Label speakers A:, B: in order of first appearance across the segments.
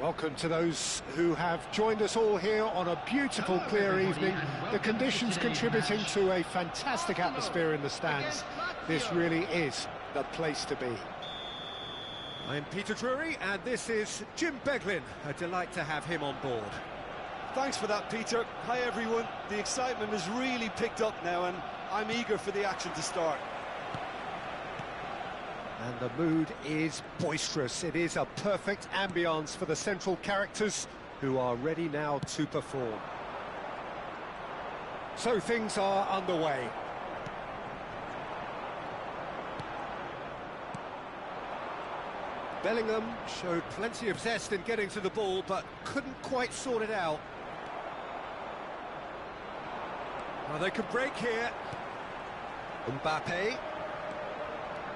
A: Welcome to those who have joined us all here on a beautiful, clear evening. The conditions contributing to a fantastic atmosphere in the stands. This really is the place to be.
B: I'm Peter Drury, and this is Jim Beglin. A delight to have him on board.
C: Thanks for that, Peter. Hi, everyone. The excitement has really picked up now, and I'm eager for the action to start.
A: And the mood is boisterous. It is a perfect ambience for the central characters who are ready now to perform. So things are underway.
B: Bellingham showed plenty of zest in getting to the ball, but couldn't quite sort it out. Well, they could break here. Mbappe.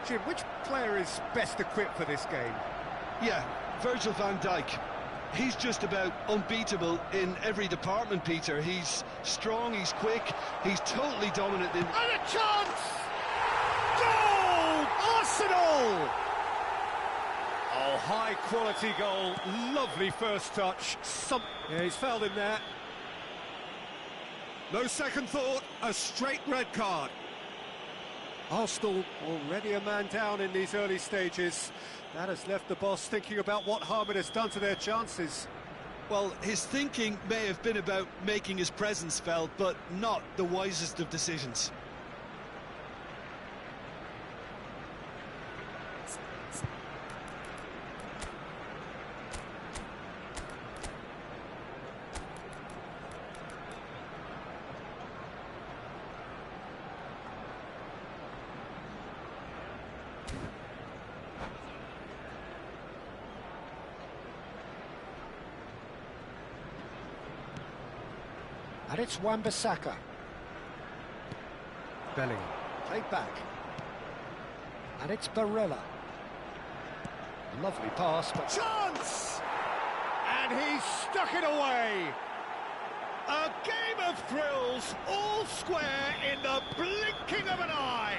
B: Jim, which player is best equipped for this game?
C: Yeah, Virgil van Dijk. He's just about unbeatable in every department, Peter. He's strong, he's quick, he's totally dominant in...
B: And a chance! Goal! Arsenal! Oh, high-quality goal. Lovely first touch. Yeah, he's fouled him there. No second thought, a straight red card.
A: Arsenal already a man down in these early stages. That has left the boss thinking about what harm it has done to their chances.
C: Well, his thinking may have been about making his presence felt, but not the wisest of decisions.
A: And it's Wan-Bissaka. Bellingham, played back. And it's Barella. Lovely pass, but...
B: Chance! And he's stuck it away! A game of thrills, all square in the blinking of an eye!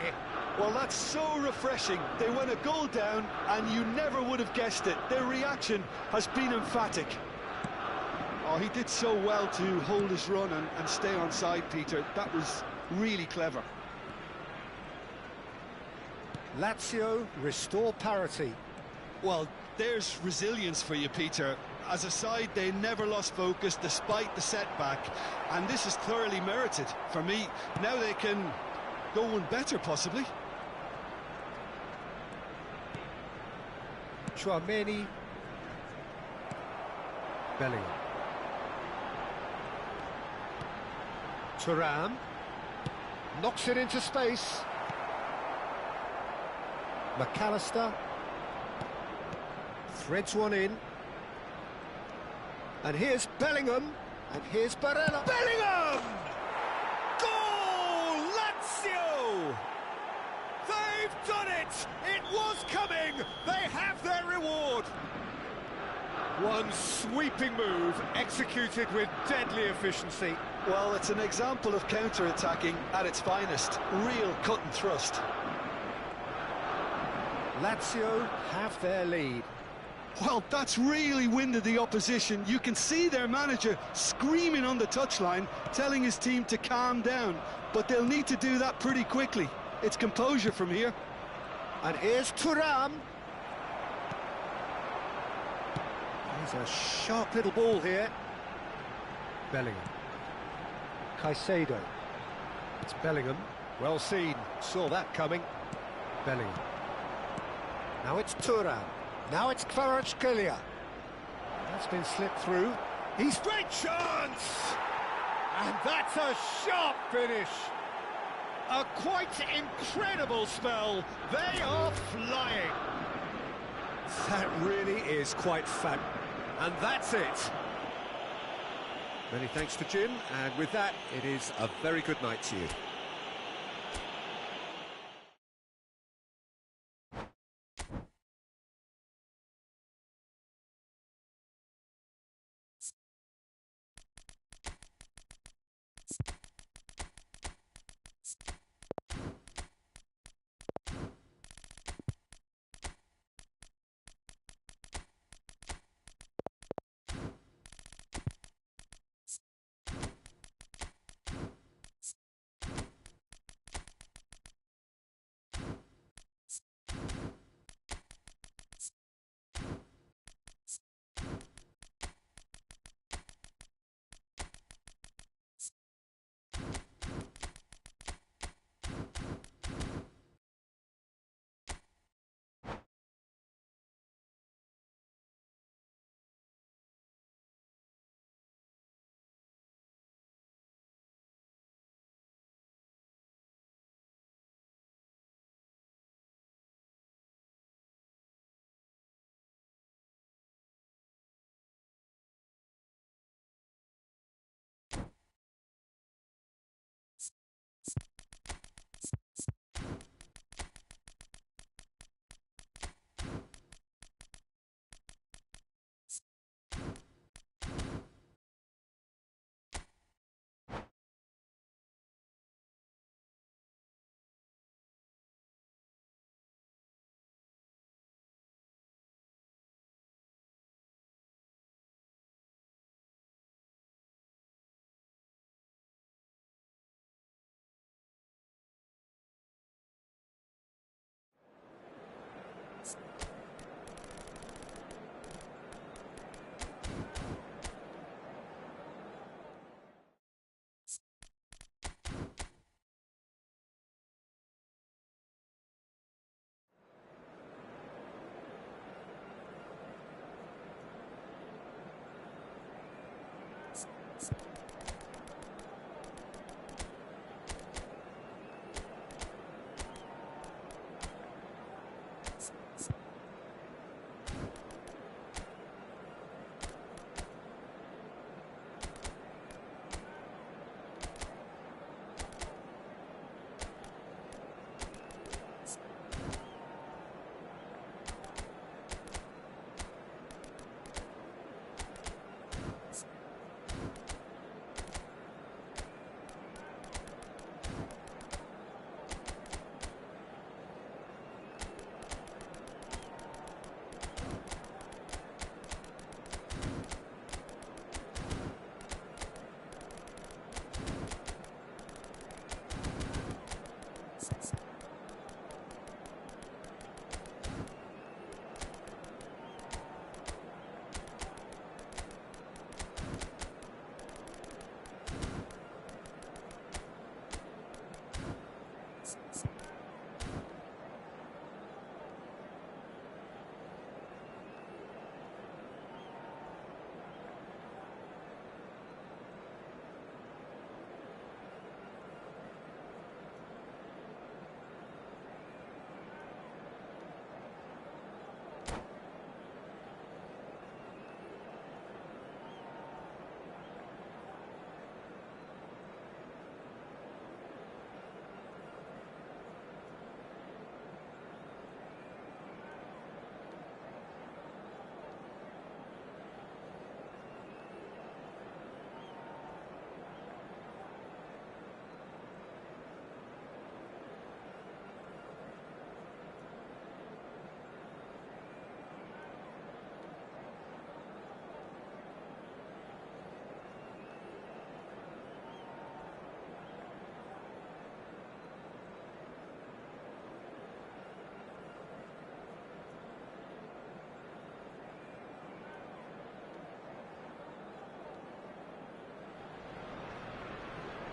C: Well, that's so refreshing. They went a goal down, and you never would have guessed it. Their reaction has been emphatic. Oh, he did so well to hold his run and stay on side, Peter. That was really clever.
A: Lazio restore parity.
C: Well, there's resilience for you, Peter. As a side, they never lost focus despite the setback, and this is thoroughly merited. For me, now they can go one better, possibly.
A: Chouameni. Bellingham. Thuram knocks it into space. McAllister threads one in. And here's Bellingham, and here's Barella.
B: Bellingham! Goal! Lazio! They've done it! It was coming! They have their reward! One sweeping move, executed with deadly efficiency.
C: Well, it's an example of counter-attacking at its finest. Real cut and thrust.
A: Lazio have their lead.
C: Well, that's really winded the opposition. You can see their manager screaming on the touchline, telling his team to calm down. But they'll need to do that pretty quickly. It's composure from here.
A: And here's Thuram. He's a sharp little ball here. Bellingham. Caicedo. It's Bellingham.
B: Well seen, saw that coming.
A: Bellingham. Now it's Thuram. Now it's Kvaratskhelia. That's been slipped through.
B: He's great chance! And that's a sharp finish. A quite incredible spell. They are flying.
A: That really is quite fun.
B: And that's it.
A: Many thanks to Jim, and with that, it is a very good night to you.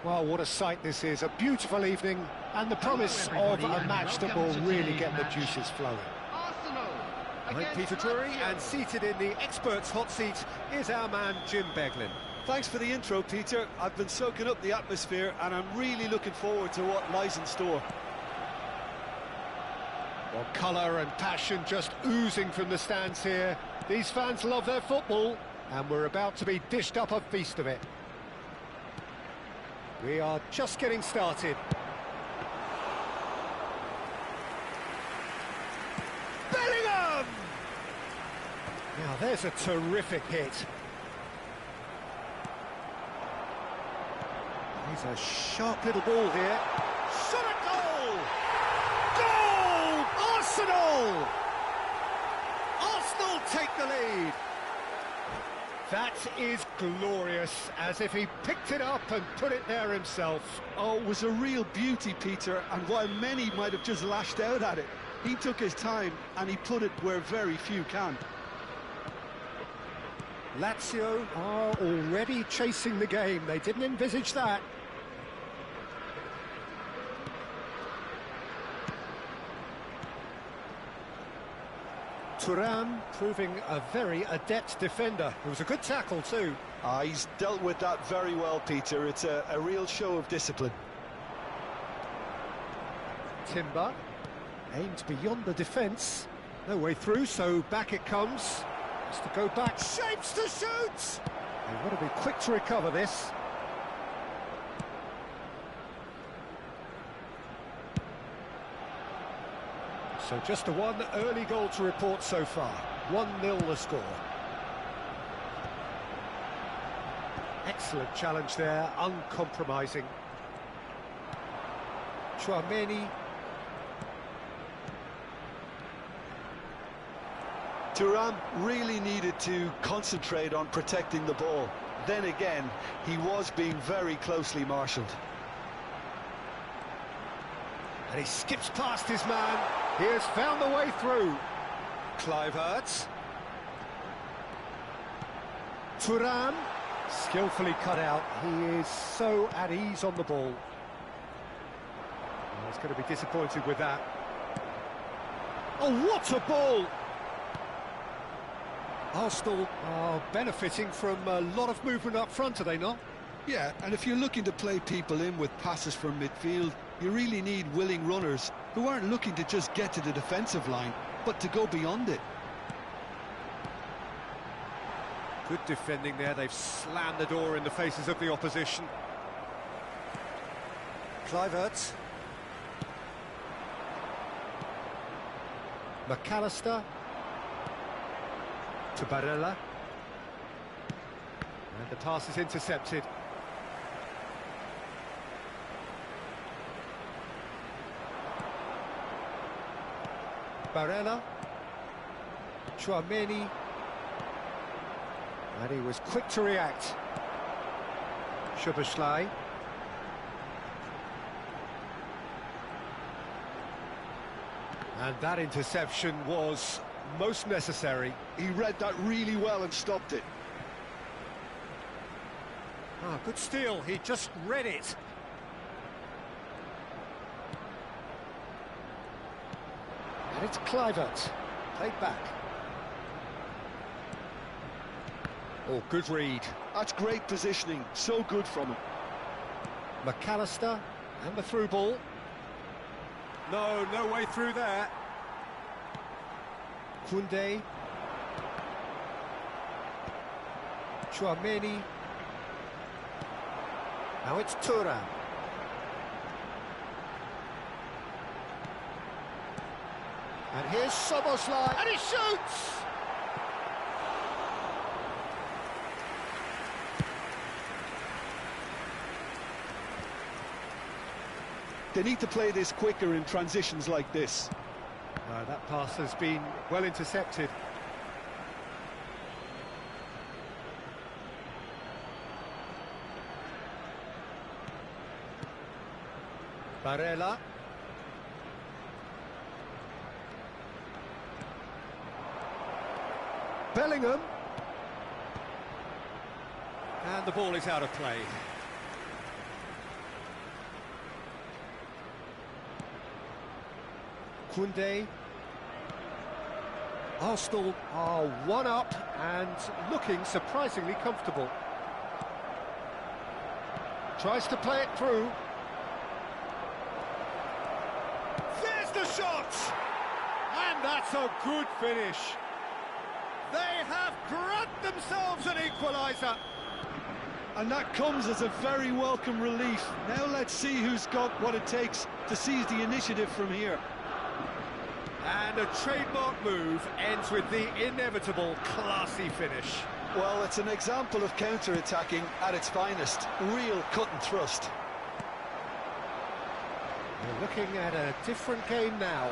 A: Well, what a sight this is. A beautiful evening and the promise of a match that will really get the juices flowing.
B: I'm Peter Drury, and seated in the experts' hot seat is our man Jim Beglin.
C: Thanks for the intro, Peter. I've been soaking up the atmosphere and I'm really looking forward to what lies in store.
A: Well, colour and passion just oozing from the stands here. These fans love their football, and we're about to be dished up a feast of it. We are just getting started. Bellingham! Now, there's a terrific hit. He's a sharp little ball here.
B: Shot at goal! Goal! Arsenal! Arsenal take the lead.
A: That is glorious, as if he picked it up and put it there himself.
C: Oh, it was a real beauty, Peter, and while many might have just lashed out at it, he took his time and he put it where very few can.
A: Lazio are already chasing the game. They didn't envisage that. Thuram proving a very adept defender. It was a good tackle too.
C: He's dealt with that very well, Peter. It's a real show of discipline.
A: Timber aimed beyond the defence. No way through, so back it comes. Has to go back, shapes to shoot! They want to be quick to recover this. So just the one early goal to report so far. 1-0 the score. Excellent challenge there, uncompromising. Tchouaméni.
C: Thuram really needed to concentrate on protecting the ball. Then again, he was being very closely marshalled.
A: And he skips past his man. He has found the way through. Kluivert. Thuram, skillfully cut out. He is so at ease on the ball. Well, he's going to be disappointed with that. Oh, what a ball! Arsenal are benefiting from a lot of movement up front, are they not?
C: Yeah, and if you're looking to play people in with passes from midfield, you really need willing runners who aren't looking to just get to the defensive line, but to go beyond it.
A: Good defending there. They've slammed the door in the faces of the opposition. Kluivert. McAllister. To Barella. And the pass is intercepted. Barella. Tchouaméni. And he was quick to react. Szoboszlai. And that interception was most necessary.
C: He read that really well and stopped it.
A: Ah, good steal. He just read it. And it's Kluivert. Played back. Oh, good read.
C: That's great positioning. So good from him.
A: McAllister and the through ball. No way through there. Koundé. Tchouaméni. Now it's Thuram. And here's Szoboszlai, and he shoots!
C: They need to play this quicker in transitions like this.
A: That pass has been well intercepted. Barella. Bellingham. And the ball is out of play. Koundé. Arsenal are one up and looking surprisingly comfortable. Tries to play it through.
B: There's the shot! And that's a good finish. They have grabbed themselves an equaliser.
C: And that comes as a very welcome relief. Now let's see who's got what it takes to seize the initiative from here.
B: And a trademark move ends with the inevitable classy finish.
C: Well, it's an example of counter-attacking at its finest. Real cut and thrust.
A: We're looking at a different game now.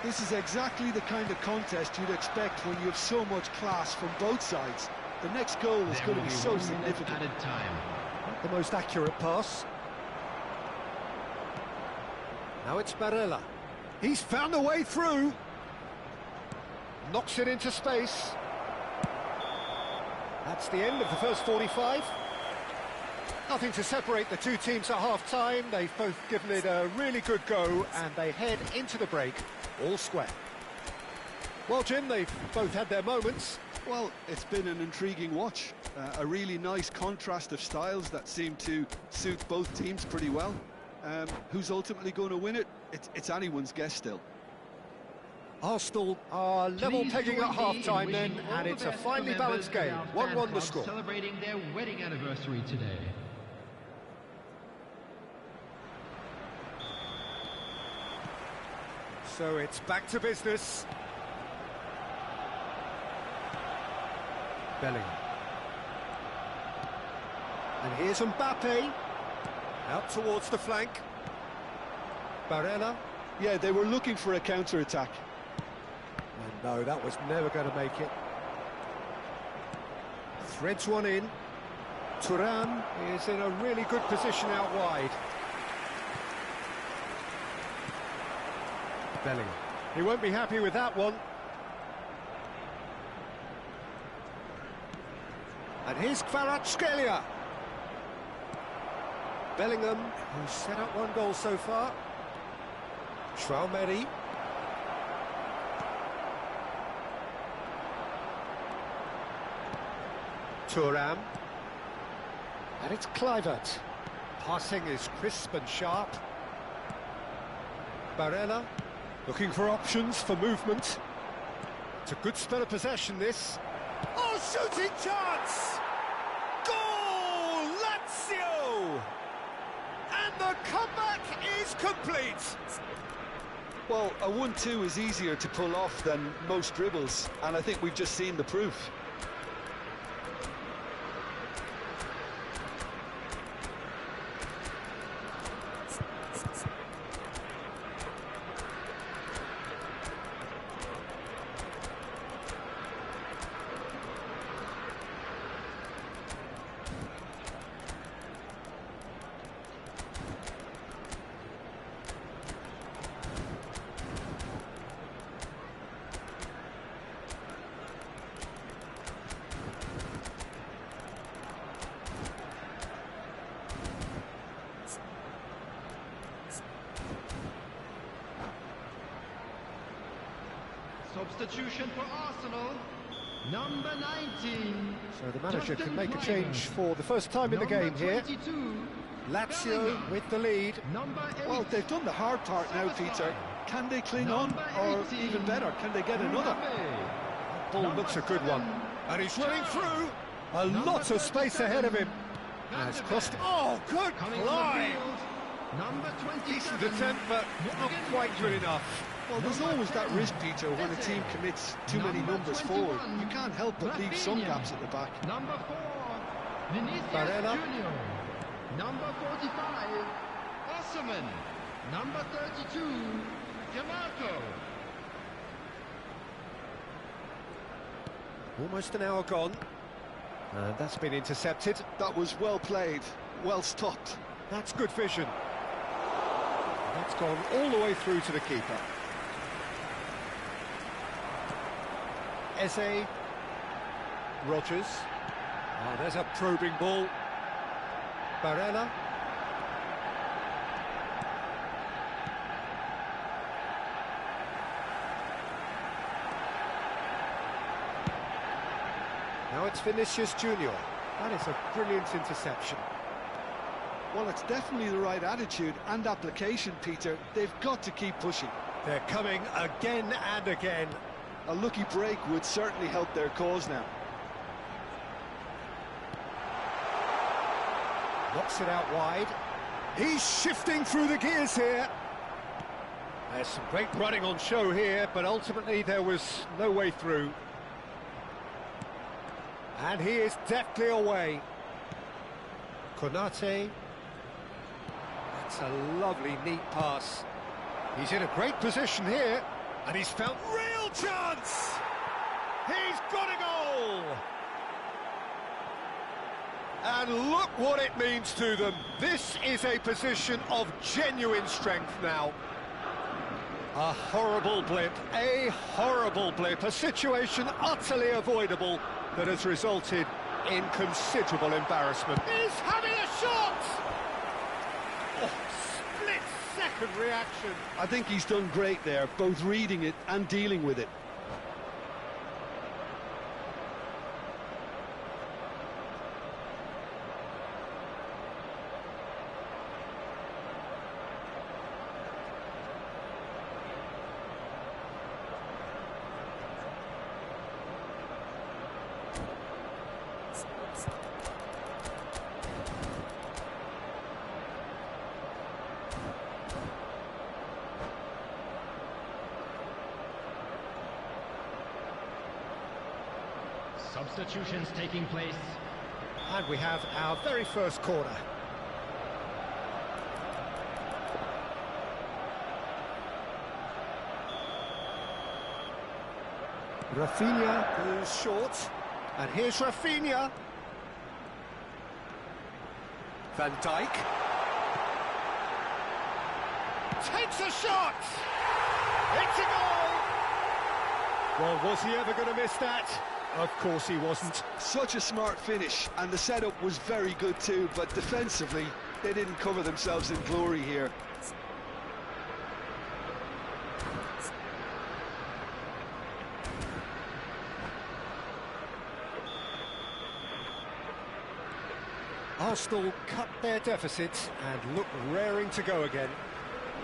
C: This is exactly the kind of contest you'd expect when you have so much class from both sides. The next goal is going to be so significant.
A: Not the most accurate pass. Now it's Barella. He's found a way through. Knocks it into space. That's the end of the first 45. Nothing to separate the two teams at half-time. They've both given it a really good go, and they head into the break all square. Well, Jim, they've both had their moments.
C: Well, it's been an intriguing watch. A really nice contrast of styles that seem to suit both teams pretty well. Who's ultimately going to win it? It's anyone's guess still.
A: Arsenal are level pegging at half-time then, and it's a finely balanced game. 1-1 the score.
D: Celebrating their wedding anniversary today.
A: So it's back to business. Bellingham. And here's Mbappe. Out towards the flank. Barella.
C: Yeah, they were looking for a counter-attack.
A: And no, that was never going to make it. Threads one in. Thuram is in a really good position out wide. Bellingham. He won't be happy with that one. And here's Kvaratskhelia. Bellingham, who's set up one goal so far. Traumeri. Thuram. And it's Kluivert. Passing is crisp and sharp. Barella, looking for options for movement. It's a good spell of possession, this.
B: Oh, shooting chance! Goal! Lazio! And the comeback is complete.
C: Well, a 1-2 is easier to pull off than most dribbles, and I think we've just seen the proof.
D: Substitution for Arsenal, number 19.
A: So the manager can make a change for the first time in the game here. Lazio with the lead.
C: Well, they've done the hard part now, Peter. Can they cling on, or even better, can they get another?
A: Ball looks a good one. And he's running through. A lot of space ahead of him. Has crossed.
B: Oh, good play! Decent attempt, but not quite good enough.
C: Well, there's always that risk, Peter, when a team commits too many numbers forward. You can't help but leave some gaps at the back.
D: Number 4, Vinicius
A: Barella.
D: Junior. Number 45, Osman. Number 32, Yamato.
A: Almost an hour gone. And that's been intercepted.
C: That was well played, well stopped.
A: That's good vision. That's gone all the way through to the keeper. Eze. Rogers. Oh, there's a probing ball. Barella. Now it's Vinicius Junior. That is a brilliant interception.
C: Well, it's definitely the right attitude and application, Peter. They've got to keep pushing.
B: They're coming again and again.
C: A lucky break would certainly help their cause now.
A: Knocks it out wide.
B: He's shifting through the gears here. There's some great running on show here, but ultimately there was no way through. And he is deftly away.
A: Konate.
B: That's a lovely, neat pass. He's in a great position here, and he's found real chance! He's got a goal! And look what it means to them. This is a position of genuine strength now. A horrible blip, a situation utterly avoidable that has resulted in considerable embarrassment. He's having a shot! Oh, split-second reaction.
C: I think he's done great there, both reading it and dealing with it.
D: Substitutions taking place.
A: And we have our very first corner. Rafinha goes short.
B: And here's Rafinha. Van Dijk. Takes a shot! It's a goal! Well, was he ever going to miss that? Of course he wasn't.
C: Such a smart finish, and the setup was very good too, but defensively, they didn't cover themselves in glory here.
A: Arsenal cut their deficit and look raring to go again.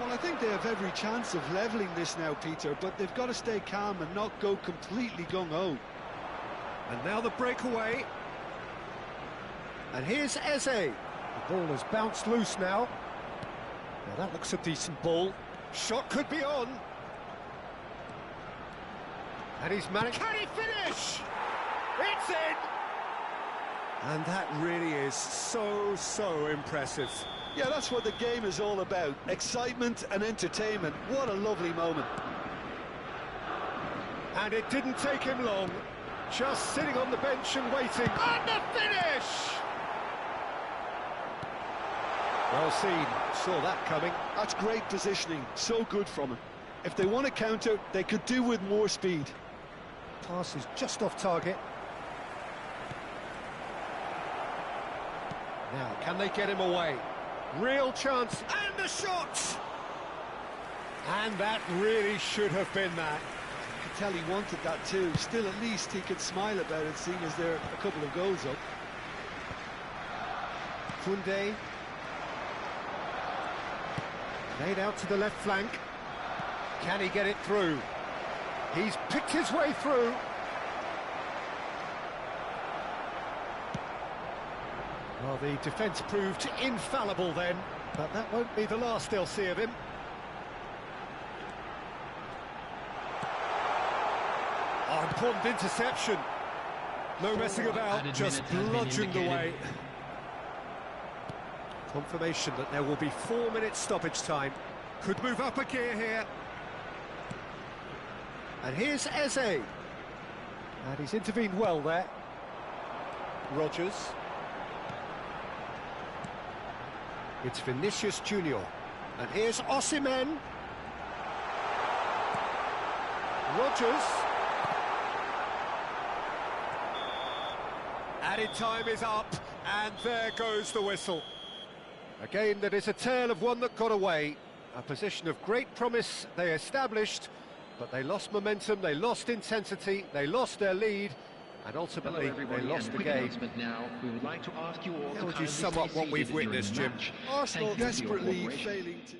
C: Well, I think they have every chance of levelling this now, Peter, but they've got to stay calm and not go completely gung-ho.
A: And now the breakaway. And here's Eze. The ball has bounced loose now. Now that looks a decent ball.
B: Shot could be on.
A: And he's managed...
B: Can he finish? It's in!
A: And that really is so impressive.
C: Yeah, that's what the game is all about. Excitement and entertainment. What a lovely moment.
B: And it didn't take him long. Just sitting on the bench and waiting. And the finish!
A: Well seen. Saw that coming.
C: That's great positioning. So good from him. If they want to counter, they could do with more speed.
A: Pass is just off target. Now, can they get him away?
B: Real chance. And the shot! And that really should have been that.
C: You could tell he wanted that too. Still, at least he could smile about it, seeing as they're a couple of goals up.
A: Koundé. Laid out to the left flank.
B: Can he get it through? He's picked his way through.
A: Well, the defence proved infallible then, but that won't be the last they'll see of him.
B: Oh, important interception. No messing about, just bludgeoned away.
A: Confirmation that there will be 4 minutes stoppage time.
B: Could move up a gear here.
A: And here's Eze. And he's intervened well there. Rodgers. It's Vinicius Junior.
B: And here's Osimhen. Rodgers. Added time is up, and there goes the whistle.
A: A game that is a tale of one that got away. A position of great promise they established, but they lost momentum, they lost intensity, they lost their lead,
B: And ultimately, they lost the game.
D: Now, we would like to ask you all
B: How would you sum up what we've witnessed, Jim?
C: Arsenal desperately failing to...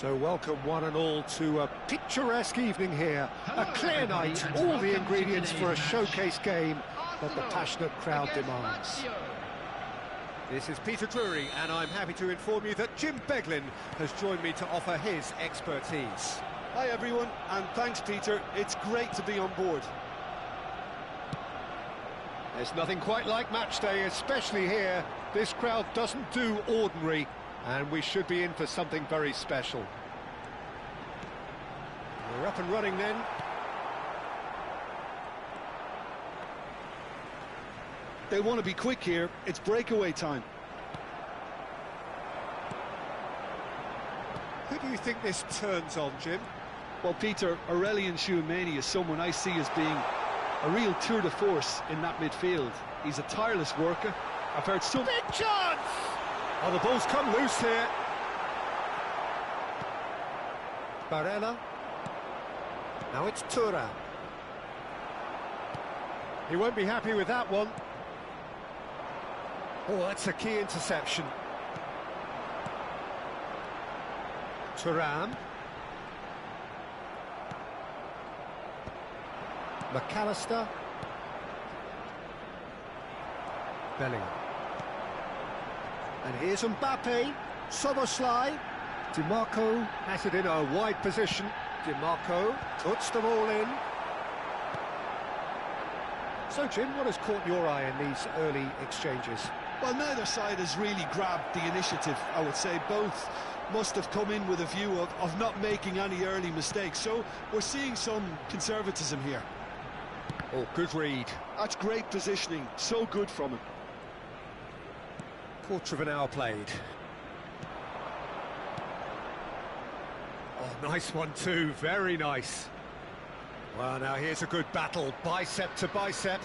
A: So welcome one and all to a picturesque evening here, a clear night, all the ingredients for a showcase game that the passionate crowd demands.
B: This is Peter Drury, and I'm happy to inform you that Jim Beglin has joined me to offer his expertise.
C: Hi everyone, and thanks Peter, it's great to be on board.
B: There's nothing quite like match day, especially here. This crowd doesn't do ordinary, and we should be in for something very special. We're up and running then.
C: They want to be quick here, it's breakaway time.
B: Who do you think this turns on, Jim?
C: Well, Peter, Aurelien Tchouameni is someone I see as being a real tour de force in that midfield. He's a tireless worker. I've heard some...
B: Big chance! Oh, the ball's come loose here.
A: Barella. Now it's Thuram.
B: He won't be happy with that one. Oh, that's a key interception.
A: Thuram. McAllister. Bellingham. And here's Mbappe. Soboslai. DiMarco
B: Has it in a wide position.
A: DiMarco puts them all in. So, Jim, what has caught your eye in these early exchanges?
C: Well, neither side has really grabbed the initiative, I would say. Both must have come in with a view of not making any early mistakes. So we're seeing some conservatism here.
B: Oh, good read.
C: That's great positioning, so good from him.
B: Quarter of an hour played. Oh, nice one too, very nice. Well, now here's a good battle, bicep to bicep.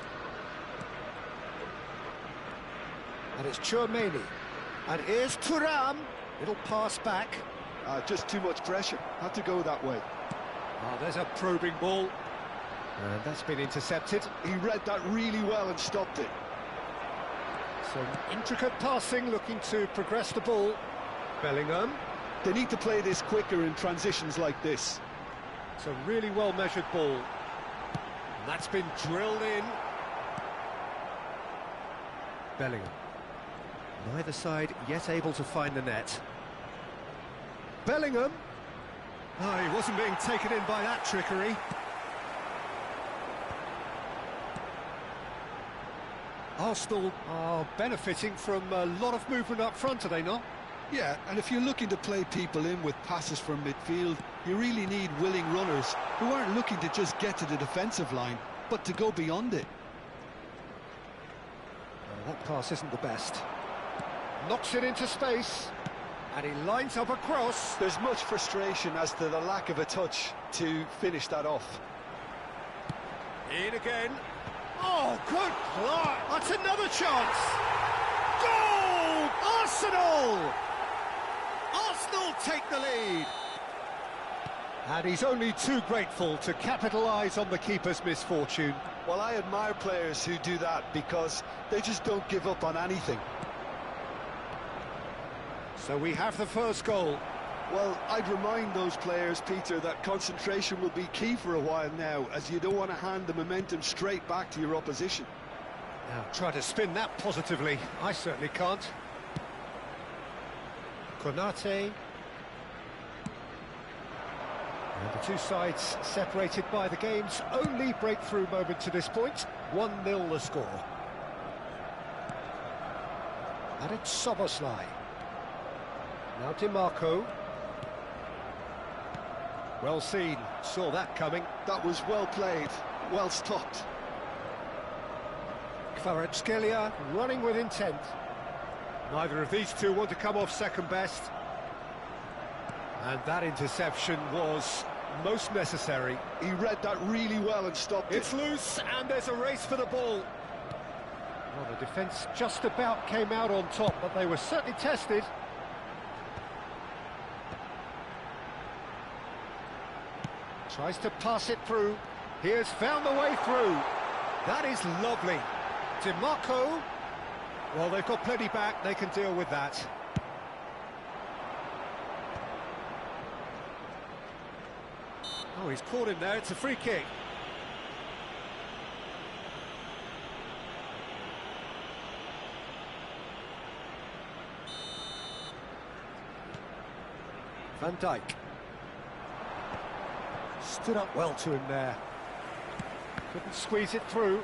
A: And it's Tchouameni. And here's Thuram. Little pass back.
C: Just too much pressure. Had to go that way.
A: Oh, there's a probing ball. And that's been intercepted.
C: He read that really well and stopped it.
A: Some intricate passing, looking to progress the ball. Bellingham.
C: They need to play this quicker in transitions like this.
A: It's a really well-measured ball. And that's been drilled in. Bellingham. Neither side yet able to find the net. Bellingham. Oh, he wasn't being taken in by that trickery. Arsenal are benefiting from a lot of movement up front, are they not?
C: Yeah, and if you're looking to play people in with passes from midfield, you really need willing runners who aren't looking to just get to the defensive line, but to go beyond it.
A: Well, that pass isn't the best. Knocks it into space, and he lines up a cross.
C: There's much frustration as to the lack of a touch to finish that off.
A: In again. Oh, good Clark! That's another chance! Goal! Arsenal! Arsenal take the lead! And he's only too grateful to capitalise on the keeper's misfortune.
C: Well, I admire players who do that because they just don't give up on anything.
A: So we have the first goal.
C: Well, I'd remind those players, Peter, that concentration will be key for a while now, as you don't want to hand the momentum straight back to your opposition.
A: Now, try to spin that positively. I certainly can't. Konate. And the two sides separated by the game's only breakthrough moment to this point. 1-0 the score. And it's Szoboszlai. Now DiMarco. Well seen, saw that coming.
C: That was well played, well stopped.
A: Kvaratskhelia running with intent. Neither of these two want to come off second best. And that interception was most necessary.
C: He read that really well and stopped it.
A: It's loose, and there's a race for the ball. Well, the defence just about came out on top, but they were certainly tested. Tries to pass it through. He has found the way through. That is lovely. DiMarco. Well, they've got plenty back. They can deal with that. Oh, he's caught him there. It's a free kick. Van Dijk. Stood up well to him there. Couldn't squeeze it through.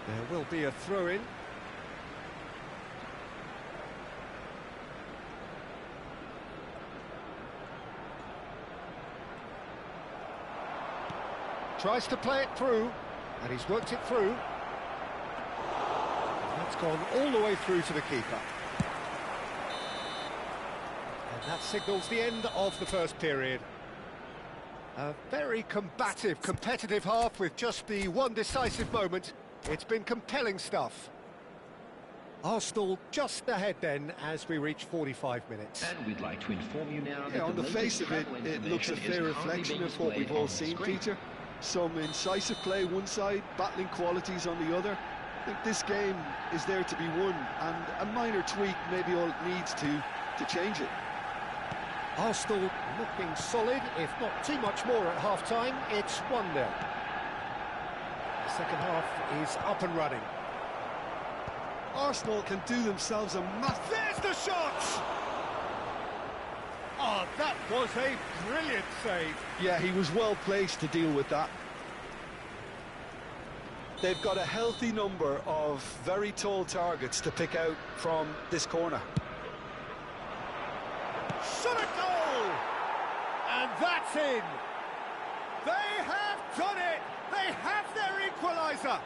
A: There will be a throw-in. Tries to play it through, and he's worked it through. That's gone all the way through to the keeper. And that signals the end of the first period. A very combative, competitive half with just the one decisive moment. It's been compelling stuff. Arsenal just ahead then as we reach 45 minutes.
D: And we'd like to inform you now that
C: on the face of it, it looks a fair reflection of what we've all seen, Peter. Some incisive play one side, battling qualities on the other. I think this game is there to be won, and a minor tweak may be all it needs to change it.
A: Arsenal looking solid, if not too much more at half-time. It's 1-0. The second half is up and running.
C: Arsenal can do themselves a massive...
A: There's the shot! Oh, that was a brilliant save.
C: Yeah, he was well placed to deal with that. They've got a healthy number of very tall targets to pick out from this corner.
A: Shot a goal! And that's in! They have done it! They have their equaliser!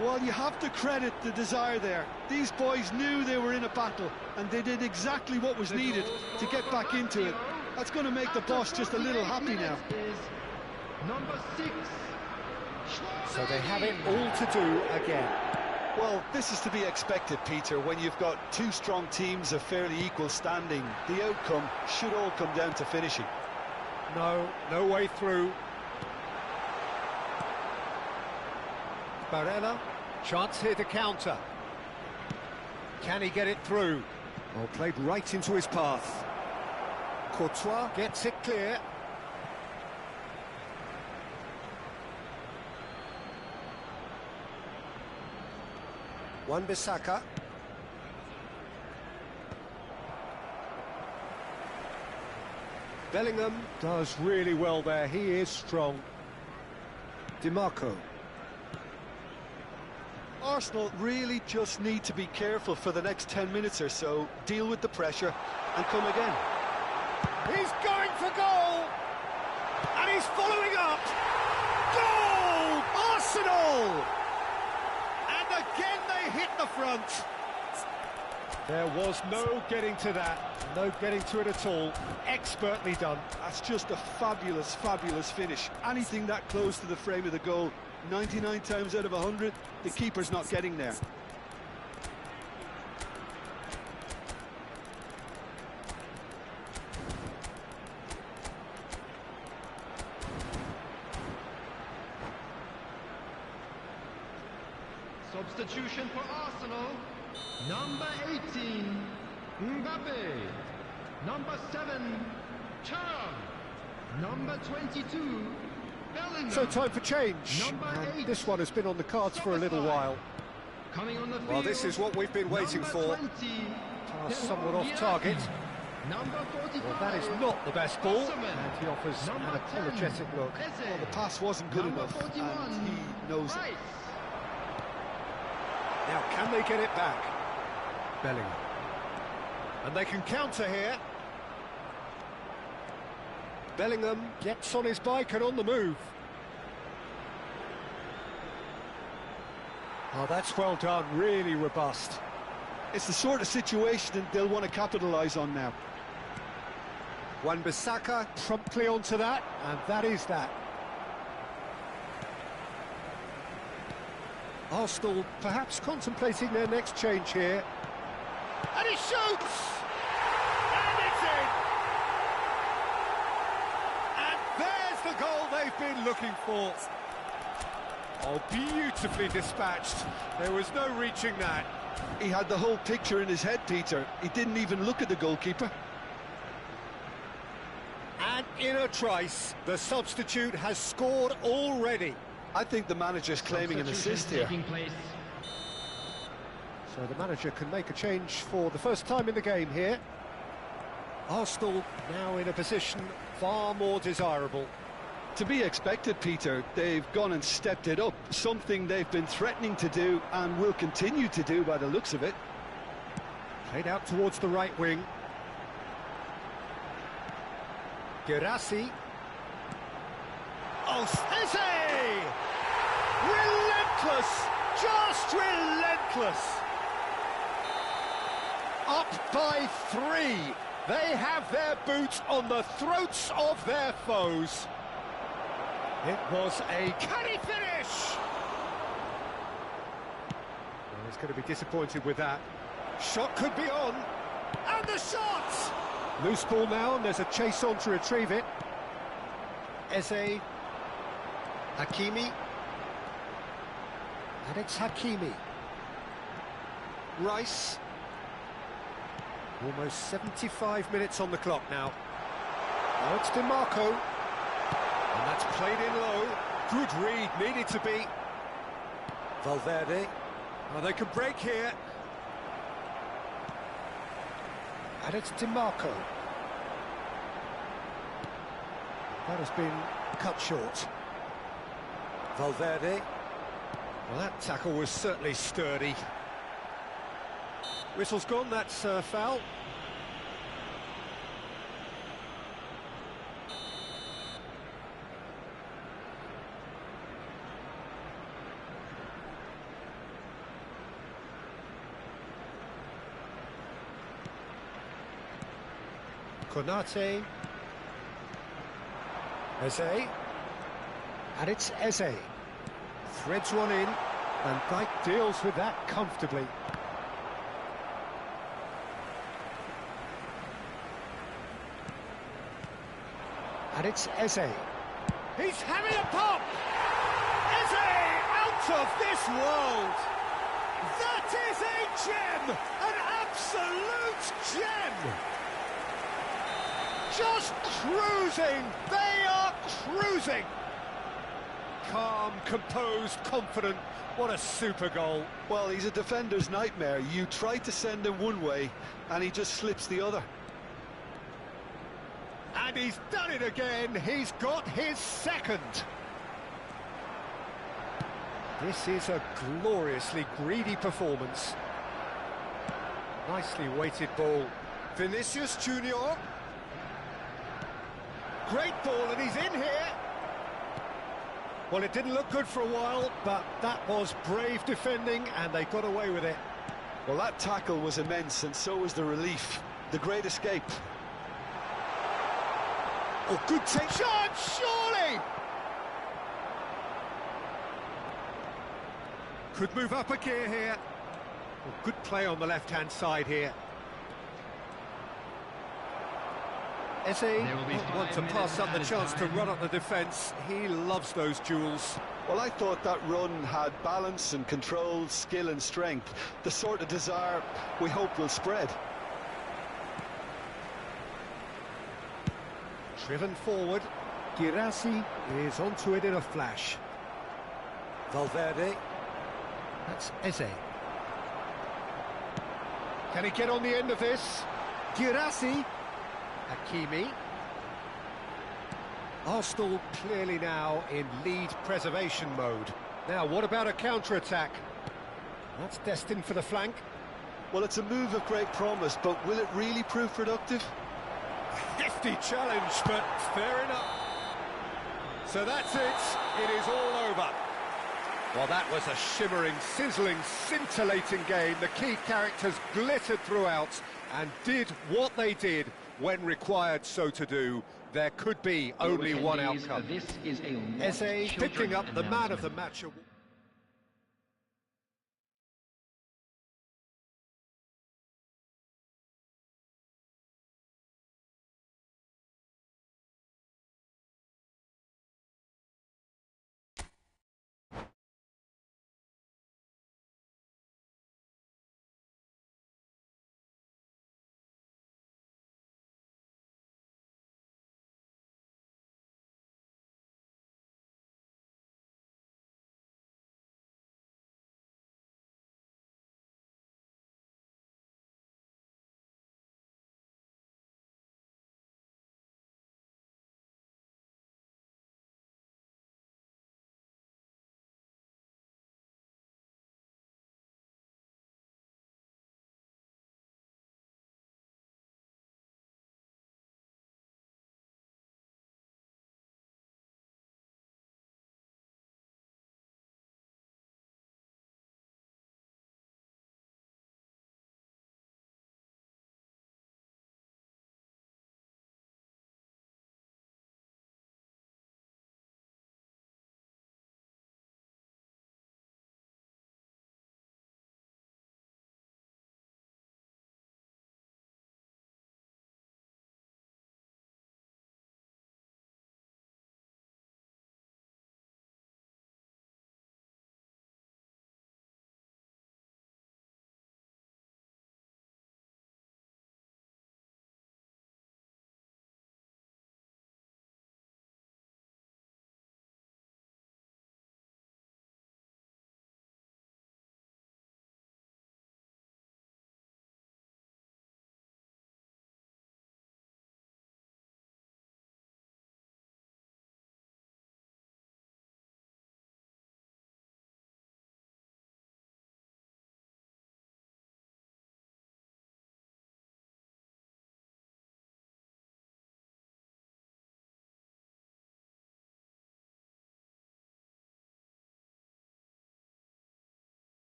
C: Well, you have to credit the desire there. These boys knew they were in a battle, and they did exactly what was needed to get back into it. That's going to make the boss just a little happy now.
D: Number 6.
A: So they have it all to do again.
C: Well, this is to be expected, Peter. When you've got two strong teams of fairly equal standing, the outcome should all come down to finishing.
B: No way through. Barella, chance here to counter. Can he get it through?
A: Well, played right into his path. Potw
B: Gets it clear.
A: Wan-Bissaka. Bellingham
B: Does really well there, he is strong.
A: DiMarco.
C: Arsenal really just need to be careful for the next 10 minutes or so, deal with the pressure and come again.
B: He's going for goal! And he's following up! Goal! Arsenal! And again they hit the front. There was no getting to that, no getting to it at all. Expertly done.
C: That's just a fabulous, fabulous finish. Anything that close to the frame of the goal, 99 times out of 100, the keeper's not getting there.
E: Substitution for Arsenal. Number 18, Mbappe. Number 7, Thuram. Number 22, Bellingham.
B: So time for change.
E: Number
B: And
E: 8,
B: this one has been on the cards for a little while.
E: Coming on the field.
A: Well, this is what we've been waiting
E: number
A: for.
E: 20,
B: Pass somewhat off target.
E: Number 45.
B: Well, that is not the best ball.
E: Osimhen.
B: And he offers
E: Number
B: an apologetic
E: 10,
B: look.
E: Eze.
C: Well, the pass wasn't good
E: Number
C: enough,
E: 41,
C: and he knows it.
E: Rice.
B: Now, can they get it back? Bellingham. And they can counter here. Bellingham gets on his bike and on the move. Oh, that's well done, really robust.
C: It's the sort of situation that they'll want to capitalise on now.
A: Wan-Bissaka.
B: Promptly onto that, and that is that. Arsenal perhaps contemplating their next change here. And he shoots! And it's in! And there's the goal they've been looking for. Oh, beautifully dispatched. There was no reaching that.
C: He had the whole picture in his head, Peter. He didn't even look at the goalkeeper.
B: And in a trice, the substitute has scored already.
C: I think the manager's claiming an assist here.
E: Taking place.
B: So the manager can make a change for the first time in the game here. Arsenal now in a position far more desirable.
C: To be expected, Peter. They've gone and stepped it up, something they've been threatening to do and will continue to do by the looks of it.
B: Played out towards the right wing. Gerassi. Oh, Eze! Relentless! Just relentless! Up by 3. They have their boots on the throats of their foes. It was a canny finish! Well, he's going to be disappointed with that. Shot could be on. And the shot! Loose ball now, and there's a chase on to retrieve it. Eze. Hakimi. And it's Hakimi. Rice. Almost 75 minutes on the clock now. Now it's DiMarco. And that's played in low. Good read, needed to be. Valverde. Oh, they can break here. And it's DiMarco. That has been cut short. Valverde. Well, that tackle was certainly sturdy. Whistle's gone, that's a foul. Konate. Eze. And it's Eze. Threads one in.
A: Van Dijk deals with that comfortably. And it's Eze.
B: He's having a pop! Eze out of this world! That is a gem! An absolute gem! Just cruising! They are cruising! Calm, composed, confident. What a super goal.
C: Well, he's a defender's nightmare. You try to send him one way, and he just slips the other.
B: And he's done it again. He's got his second.
A: This is a gloriously greedy performance. Nicely weighted ball.
B: Vinicius Junior. Great ball, and he's in here.
A: Well, it didn't look good for a while, but that was brave defending, and they got away with it.
C: Well, that tackle was immense, and so was the relief. The great escape.
B: Oh, good take. Shot, surely!
A: Could move up a gear here. Well, good play on the left-hand side here. Eze
E: will
A: want to
E: be 5
A: pass up the
E: minutes
A: chance
E: added
A: to run
E: time.
A: up the defence. He loves those duels.
C: Well, I thought that run had balance and control, skill and strength. The sort of desire we hope will spread.
A: Driven forward. Girassi is onto it in a flash. Valverde. That's Eze. Can he get on the end of this? Girassi. Hakimi. Arsenal clearly now in lead preservation mode. Now, what about a counter-attack? That's destined for the flank.
C: Well, it's a move of great promise, but will it really prove productive?
B: Hefty challenge, but fair enough. So that's it. It is all over.
A: Well, that was a shimmering, sizzling, scintillating game. The key characters glittered throughout and did what they did when required so to do. There could be only one outcome.
E: This is a
A: Eze picking up the man of the match award.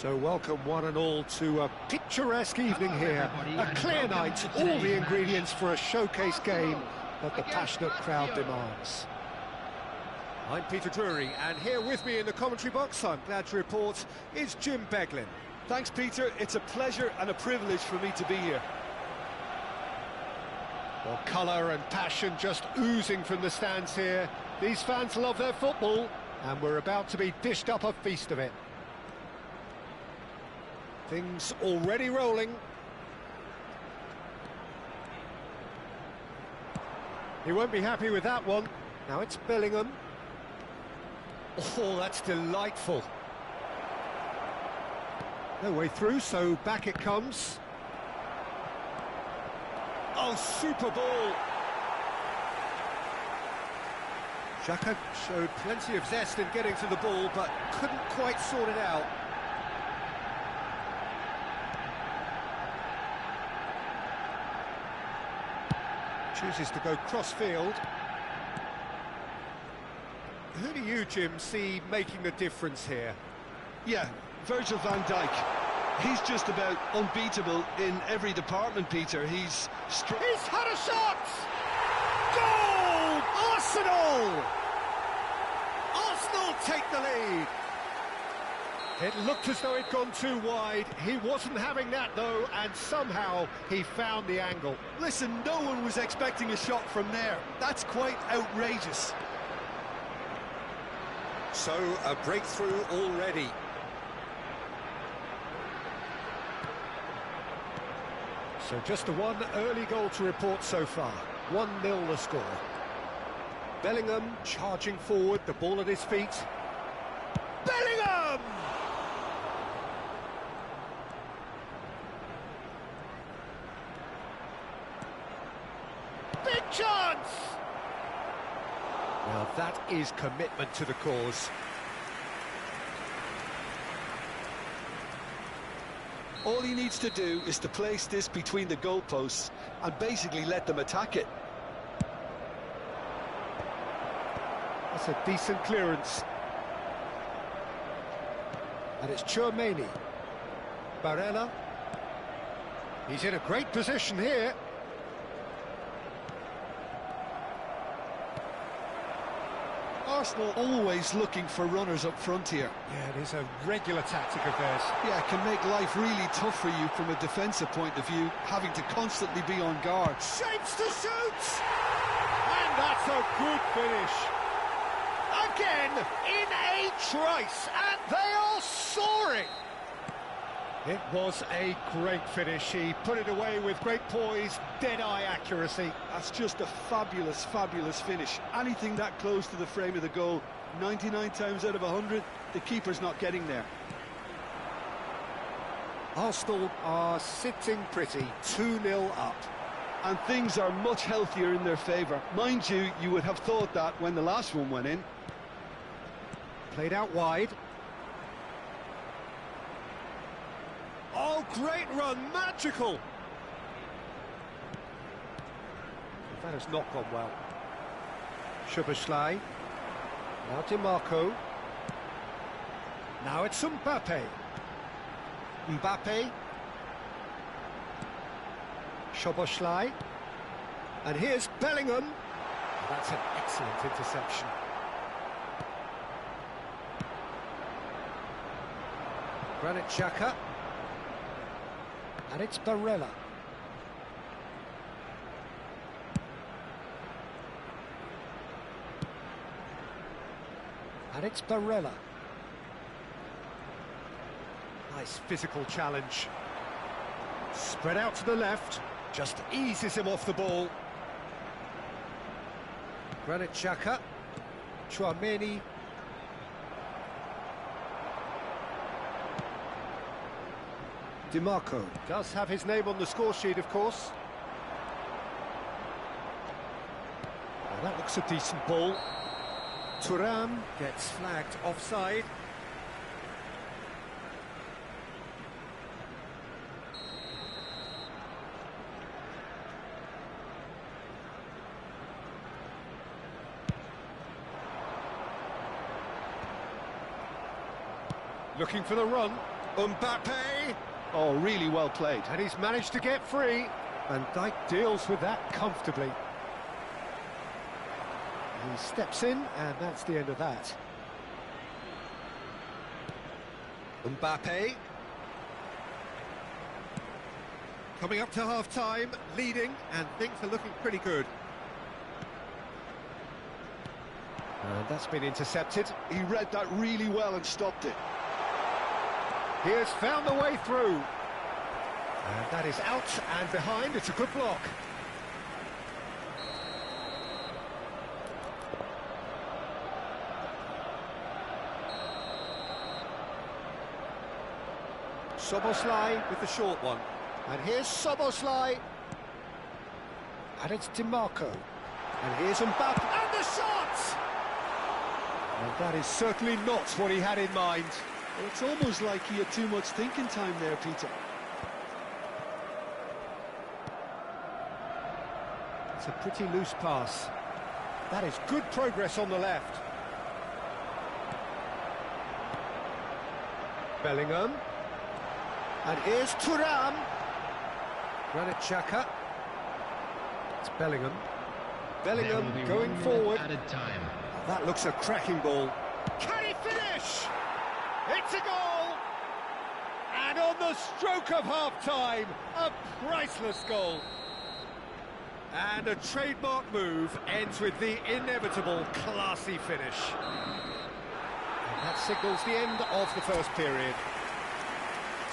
A: So welcome one and all to a picturesque evening here. A clear night, all the ingredients for a showcase game that the passionate crowd demands.
B: I'm Peter Drury, and here with me in the commentary box, I'm glad to report, is Jim Beglin.
C: Thanks, Peter. It's a pleasure and a privilege for me to be here.
A: Well, colour and passion just oozing from the stands here. These fans love their football, and we're about to be dished up a feast of it.
B: Things already rolling.
A: He won't be happy with that one. Now it's Bellingham.
B: Oh, that's delightful.
A: No way through, so back it comes.
B: Oh, super ball.
A: Xhaka
B: Showed plenty of zest in getting to the ball, but couldn't quite sort it out.
A: chooses to go cross-field.
B: Who do you, Jim, see making the difference here?
C: Yeah, Virgil van Dijk. He's just about unbeatable in every department, Peter. He's
B: had a shot! Goal! Arsenal! Arsenal take the lead.
A: It looked as though it'd gone too wide. He wasn't having that, though, and somehow he found the angle.
C: Listen, no one was expecting a shot from there. That's quite outrageous.
B: So, a breakthrough already.
A: So just the one early goal to report so far. 1-0 the score. Bellingham charging forward, the ball at his feet.
B: Bellingham! Big chance!
A: Well, that is commitment to the cause.
C: All he needs to do is to place this between the goalposts and basically let them attack it.
A: That's a decent clearance. And it's Chouameni. Barella. He's in a great position here.
C: Arsenal always looking for runners up front here.
A: Yeah, it is a regular tactic of theirs.
C: Yeah, it can make life really tough for you from a defensive point of view, having to constantly be on guard.
B: Shapes to shoot! And that's a good finish. Again, in a trice, and they are soaring.
A: It was a great finish. He put it away with great poise, dead-eye accuracy.
C: That's just a fabulous, fabulous finish. Anything that close to the frame of the goal, 99 times out of 100, the keeper's not getting there.
A: Arsenal are sitting pretty, 2-0 up.
C: And things are much healthier in their favour. Mind you, you would have thought that when the last one went in.
A: Played out wide.
B: Oh, great run, magical!
A: That has not gone well. Szoboszlai. Now DiMarco. Now it's Mbappe. Mbappe. Szoboszlai. And here's Bellingham. That's an excellent interception. Granit Xhaka. And it's Barella. And it's Barella. Nice physical challenge. Spread out to the left. Just eases him off the ball. Granit Xhaka. Tchouaméni. DiMarco does have his name on the score sheet, of course. Well, that looks a decent ball. Thuram gets flagged offside. Looking for the run. Mbappe!
C: Oh, really well played.
A: And he's managed to get free. Van Dijk deals with that comfortably. He steps in, and that's the end of that.
B: Mbappe. Coming up to half-time, leading, and things are looking pretty good.
A: And that's been intercepted.
C: He read that really well and stopped it.
A: He has found the way through. And that is out and behind. It's a good block. Szoboszlai with the short one. And here's Szoboszlai. And it's DiMarco. And here's Mbappe. And the shot! And that is certainly not what he had in mind.
C: Well, it's almost like he had too much thinking time there, Peter.
A: It's a pretty loose pass. That is good progress on the left. Bellingham. And here's Thuram. Granit Xhaka. It's Bellingham. Bellingham going forward.
E: Added time.
A: That looks a cracking ball. Can he finish? It's a goal!
B: And on the stroke of half-time, a priceless goal. And a trademark move ends with the inevitable classy finish.
A: And that signals the end of the first period.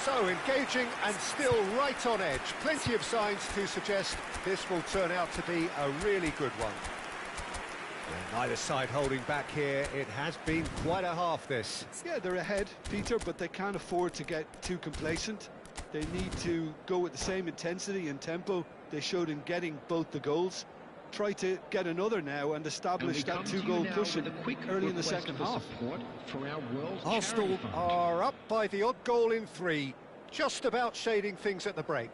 A: So engaging and still right on edge. Plenty of signs to suggest this will turn out to be a really good one. And neither side holding back here. It has been quite a half, this.
C: Yeah, they're ahead, Peter, but they can't afford to get too complacent. They need to go with the same intensity and tempo they showed in getting both the goals. Try to get another now and establish that two-goal cushion early in the second half.
A: Arsenal are up by the odd goal in 3, just about shading things at the break.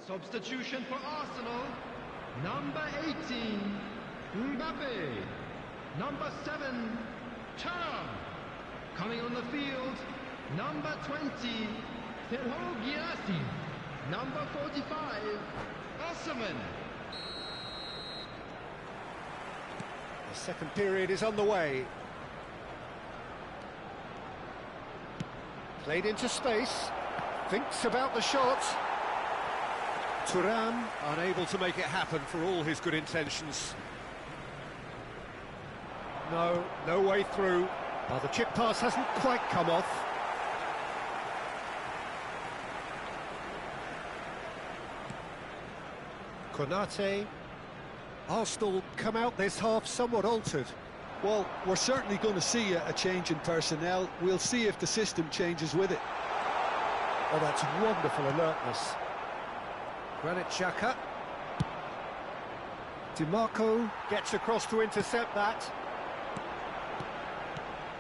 E: Substitution for Arsenal. Number 18, Mbappe. Number 7, Thuram. Coming on the field, number 20, Potw. Number 45, Osimhen.
A: The second period is underway. Played into space.
B: Thinks about the shot. Thuram unable to make it happen for all his good intentions. No way through. Well, the chip pass hasn't quite come off. Konate. Arsenal come out this half somewhat altered.
C: Well, we're certainly going to see a change in personnel. We'll see if the system changes with it.
B: Oh, that's wonderful alertness. Granit Xhaka. DiMarco gets across to intercept that.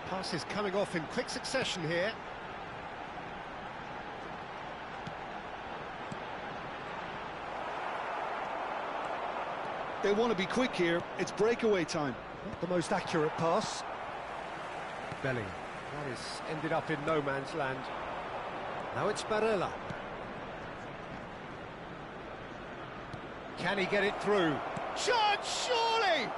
B: Passes coming off in quick succession here.
C: They want to be quick here. It's breakaway time.
B: Not the most accurate pass. Bellingham. That is ended up in no man's land. Now it's Barella. Can he get it through? Shot, surely!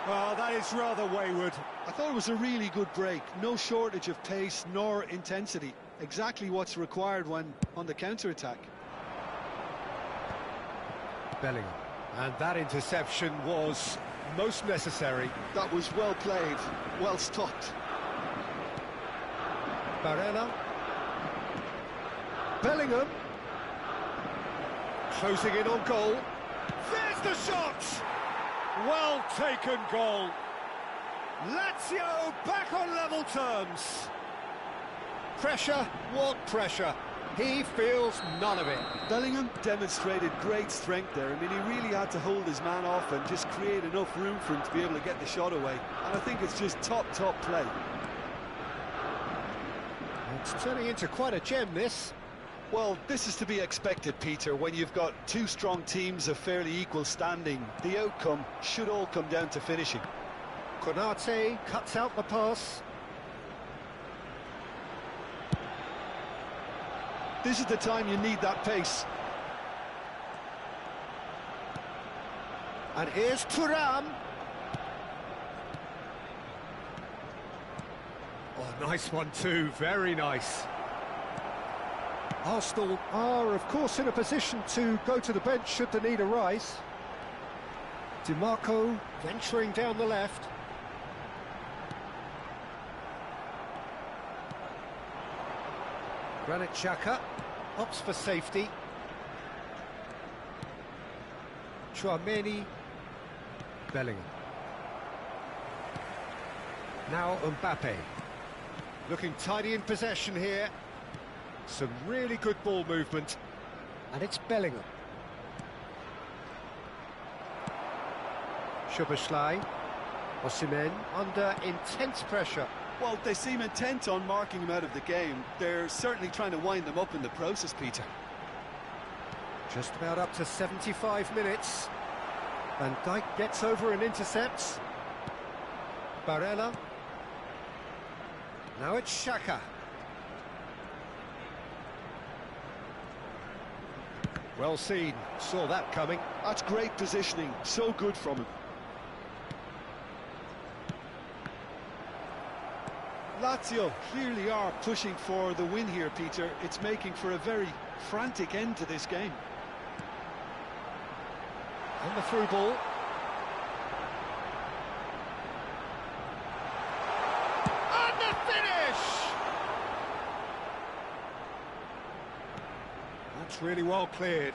B: Well, that is rather wayward.
C: I thought it was a really good break. No shortage of pace nor intensity. Exactly what's required when on the counter-attack.
B: Bellingham. And that interception was most necessary.
C: That was well played, well stopped.
B: Barella. Bellingham. Closing in on goal. There's the shot! Well taken goal. Lazio back on level terms. Pressure, what pressure? He feels none of it.
C: Bellingham demonstrated great strength there. I mean, he really had to hold his man off and just create enough room for him to be able to get the shot away. And I think it's just top play.
B: It's turning into quite a gem, this.
C: Well, this is to be expected, Peter. When you've got two strong teams of fairly equal standing, the outcome should all come down to finishing.
B: Konate cuts out the pass.
C: This is the time you need that pace.
B: And here's Thuram. Oh, nice one too, very nice. Arsenal are, of course, in a position to go to the bench should the need arise. DiMarco venturing down the left. Granit Xhaka opts for safety. Tchouaméni. Bellingham. Now Mbappe. Looking tidy in possession here. Some really good ball movement. And it's Bellingham. Szoboszlai. Osimhen under intense pressure.
C: Well, they seem intent on marking him out of the game. They're certainly trying to wind them up in the process, Peter.
B: Just about up to 75 minutes. Van Dijk gets over and intercepts. Barella. Now it's Xhaka. Well seen, saw that coming.
C: That's great positioning, so good from him. Lazio clearly are pushing for the win here, Peter. It's making for a very frantic end to this game.
B: And the through ball. And the finish! That's really well cleared.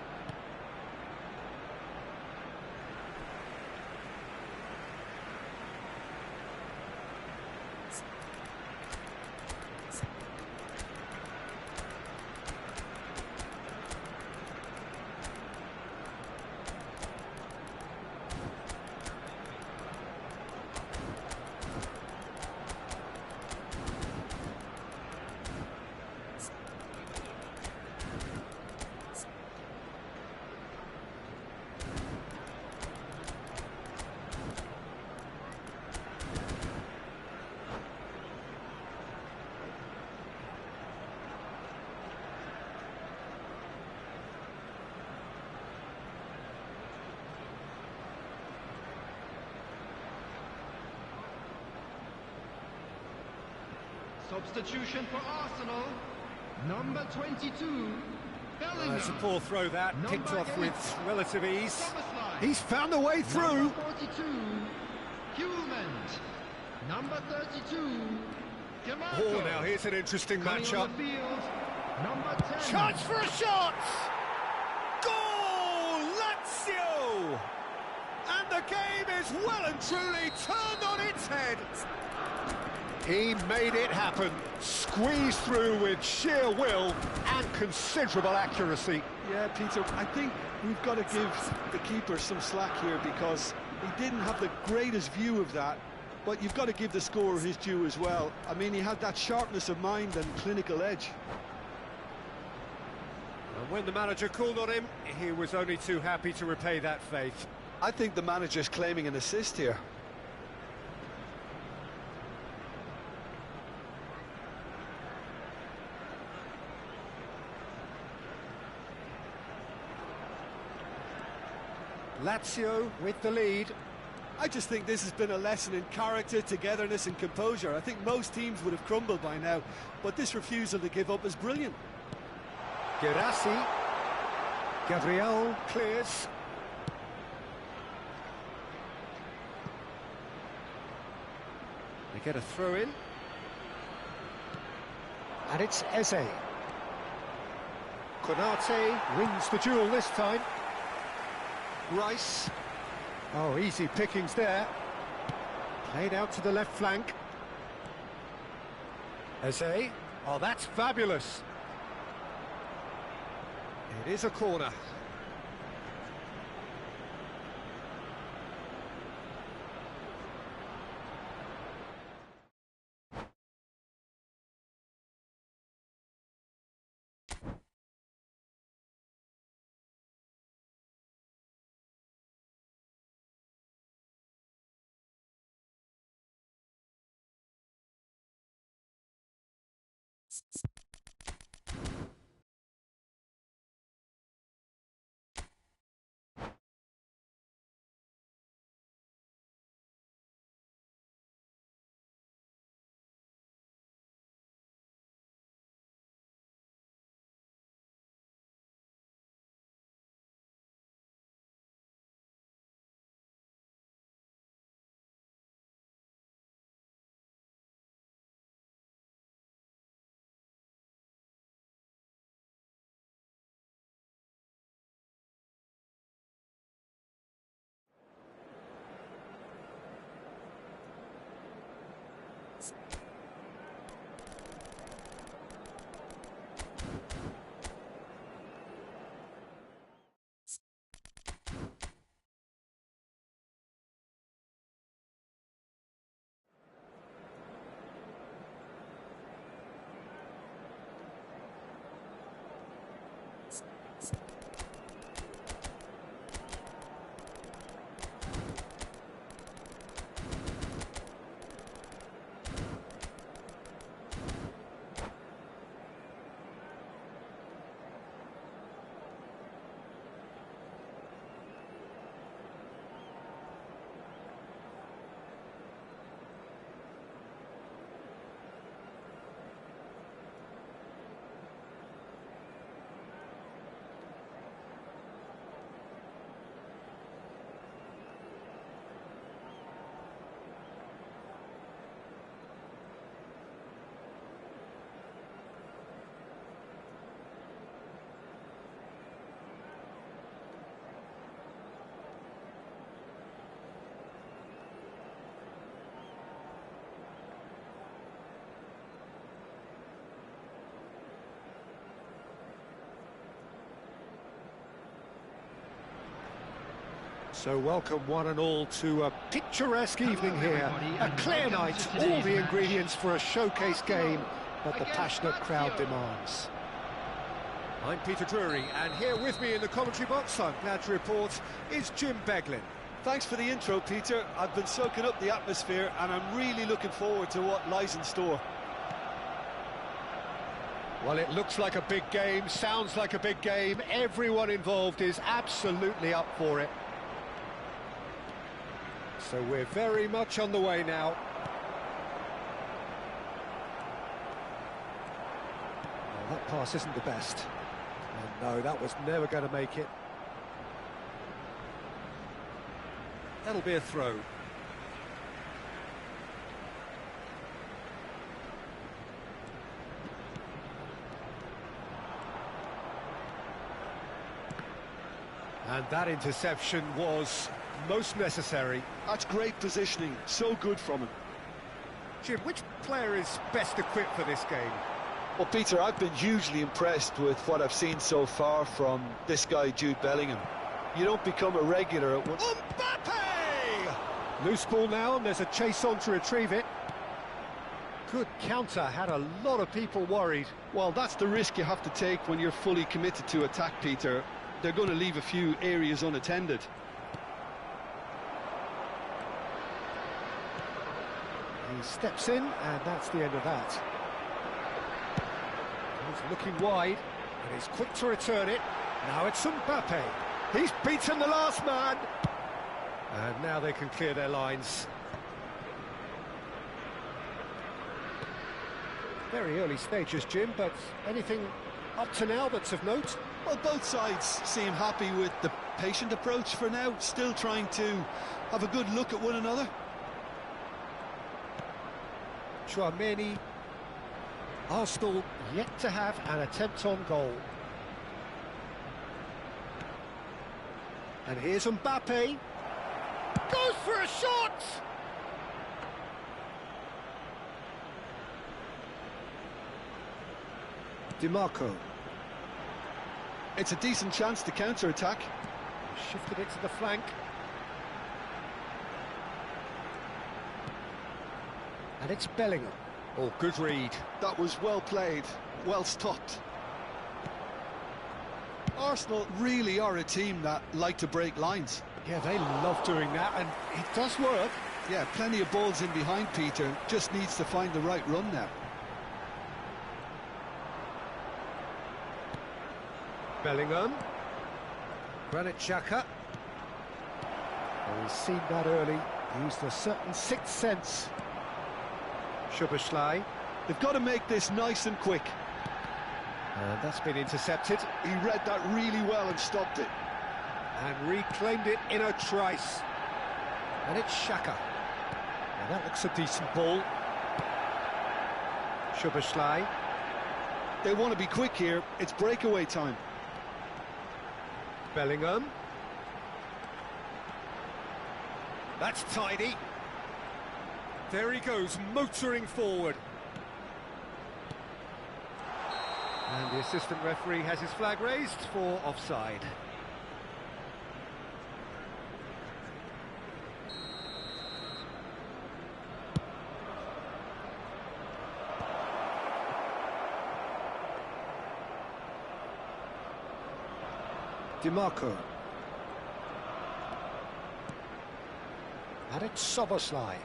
E: Substitution for Arsenal. Number 22, Bellingham.
B: It's a poor throw that,
E: Number
B: picked off
E: 8,
B: with relative ease.
E: Szoboszlai.
B: He's found a way through.
E: Number 42, Hulment. Number 32, Camargo.
B: Oh, now here's an interesting
E: Coming
B: matchup.
E: on the field, number 10.
B: Chance for a shot! Goal! Lazio! And the game is well and truly turned on its head. He made it happen, squeezed through with sheer will and considerable accuracy.
C: Yeah, Peter, I think we've got to give the keeper some slack here because he didn't have the greatest view of that, but you've got to give the scorer his due as well. I mean, he had that sharpness of mind and clinical edge.
B: And when the manager called on him, he was only too happy to repay that faith.
C: I think the manager's claiming an assist here.
B: Lazio with the lead.
C: I just think this has been a lesson in character, togetherness and composure. I think most teams would have crumbled by now, but this refusal to give up is brilliant.
B: Gerassi. Gabriel clears. They get a throw in. And it's Eze. Konate wins the duel this time. Rice. Oh, easy pickings there. Played out to the left flank. Eze. Oh, that's fabulous. It is a corner.
A: So welcome one and all to a picturesque evening here. A clear night, all the ingredients for a showcase game that the passionate crowd demands.
B: I'm Peter Drury, and here with me in the commentary box, I'm glad to report, is Jim Beglin.
C: Thanks for the intro, Peter. I've been soaking up the atmosphere and I'm really looking forward to what lies in store.
A: Well, it looks like a big game, sounds like a big game. Everyone involved is absolutely up for it. So we're very much on the way now. Well, That pass isn't the best. And no, that was never going to make it.
B: That'll be a throw. And that interception was most necessary.
C: That's great positioning, so good from him.
B: Jim, which player is best equipped for this game?
C: Well, Peter, I've been hugely impressed with what I've seen so far from this guy, Jude Bellingham. You don't become a regular at one...
B: Mbappe!
A: Loose ball now, and there's a chase on to retrieve it. Good counter, had a lot of people worried.
C: Well, that's the risk you have to take when you're fully committed to attack, Peter. They're going to leave a few areas unattended.
A: He steps in, and that's the end of that. He's looking wide, and he's quick to return it. Now it's Mbappe.
B: He's beaten the last man!
A: And now they can clear their lines. Very early stages, Jim, but anything up to now that's of note?
C: Well, both sides seem happy with the patient approach for now, still trying to have a good look at one another.
A: Chouameni. Arsenal yet to have an attempt on goal. And here's Mbappe.
B: Goes for a shot!
A: DiMarco.
C: It's a decent chance to counter-attack.
A: Shifted it to the flank. And it's Bellingham.
B: Oh, good read.
C: That was well played, well stopped. Arsenal really are a team that like to break lines.
A: Yeah, they love doing that, and it does work.
C: Yeah, plenty of balls in behind, Peter. Just needs to find the right run now.
A: Bellingham. Granit Xhaka. Oh, he's seen that early. Used a certain sixth sense. Szoboszlai.
C: They've got to make this nice and quick.
A: And that's been intercepted.
C: He read that really well and stopped it.
A: And reclaimed it in a trice. And it's Xhaka. Now that looks a decent ball. Szoboszlai.
C: They want to be quick here. It's breakaway time.
A: Bellingham.
B: That's tidy. There he goes, motoring forward.
A: And the assistant referee has his flag raised for offside. DiMarco. And it's Szoboszlai.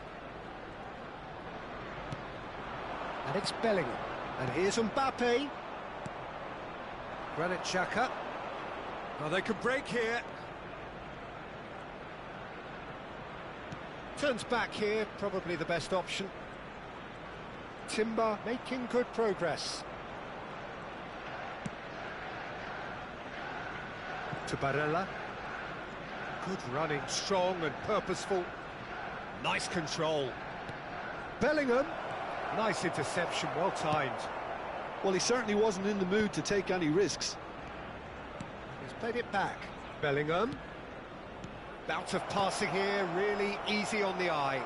A: And it's Bellingham. And here's Mbappe. Granit Xhaka.
B: Now they can break here.
A: Turns back here, probably the best option. Timber making good progress. To Barella. Good running, strong and purposeful.
B: Nice control.
A: Bellingham. Nice interception, well timed.
C: Well, he certainly wasn't in the mood to take any risks.
A: He's played it back. Bellingham. Bout of passing here, really easy on the eye.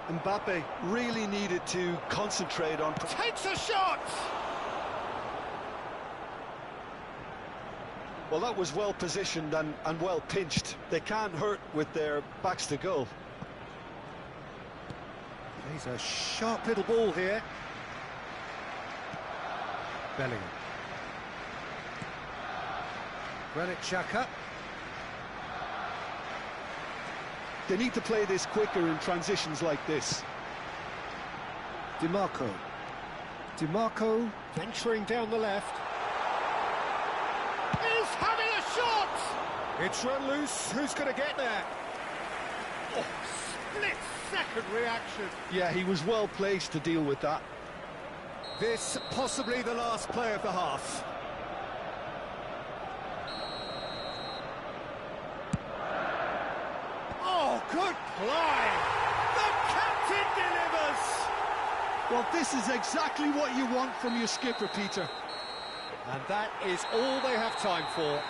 C: Mbappe really needed to concentrate on...
B: Takes a shot!
C: Well, that was well positioned and well pinched. They can't hurt with their backs to goal.
A: He's a sharp little ball here. Bellingham. Granit Xhaka.
C: They need to play this quicker in transitions like this.
A: DiMarco. DiMarco venturing down the left.
B: He's having a shot! It's run loose. Who's going to get there? Oh, split-second reaction.
C: Yeah, he was well placed to deal with that.
B: This possibly the last play of the half. Oh, good play! The captain delivers!
C: Well, this is exactly what you want from your skipper, Peter.
B: And that is all they have time for.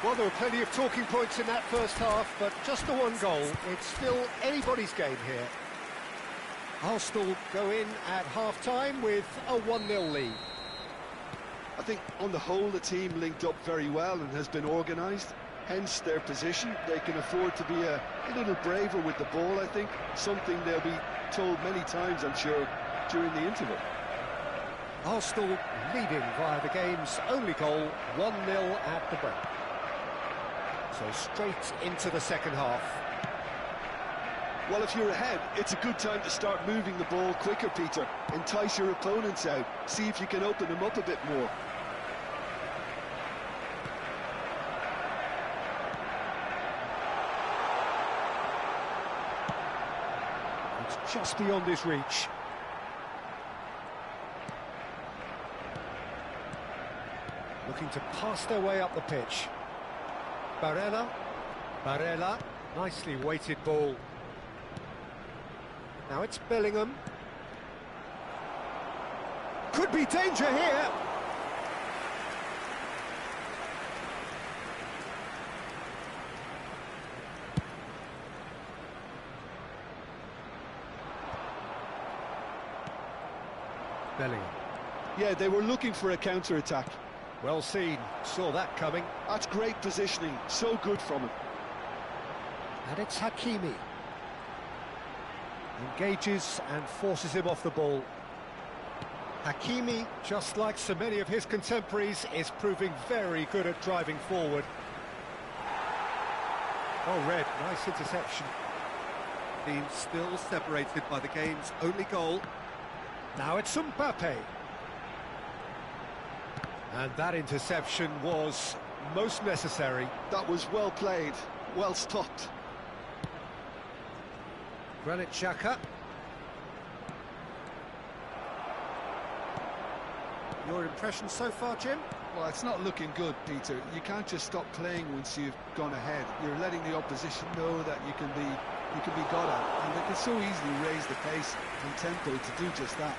A: Well, there were plenty of talking points in that first half, but just the one goal. It's still anybody's game here. Arsenal go in at half-time with a 1-0 lead.
C: I think on the whole the team linked up very well and has been organised, hence their position. They can afford to be a little braver with the ball, I think, something they'll be told many times, I'm sure, during the interval.
A: Arsenal leading via the game's only goal, 1-0 at the break. So straight into the second half.
C: Well, if you're ahead, it's a good time to start moving the ball quicker, Peter. Entice your opponents out, see if you can open them up a bit more.
A: It's just beyond his reach. Looking to pass their way up the pitch. Barella, nicely weighted ball. Now it's Bellingham. Could be danger here. Bellingham.
C: Yeah, they were looking for a counter-attack.
A: Well seen, saw that coming.
C: That's great positioning, so good from him.
A: And it's Hakimi. Engages and forces him off the ball. Hakimi, just like so many of his contemporaries, is proving very good at driving forward. Oh, Red, nice interception.
B: Being still separated by the game's only goal.
A: Now it's Mbappe. And that interception was most necessary.
C: That was well played, well stopped.
A: Granit Xhaka. Your impression so far, Jim?
C: Well, it's not looking good, Peter. You can't just stop playing once you've gone ahead. You're letting the opposition know that you can be got at, and they can so easily raise the pace and tempo to do just that.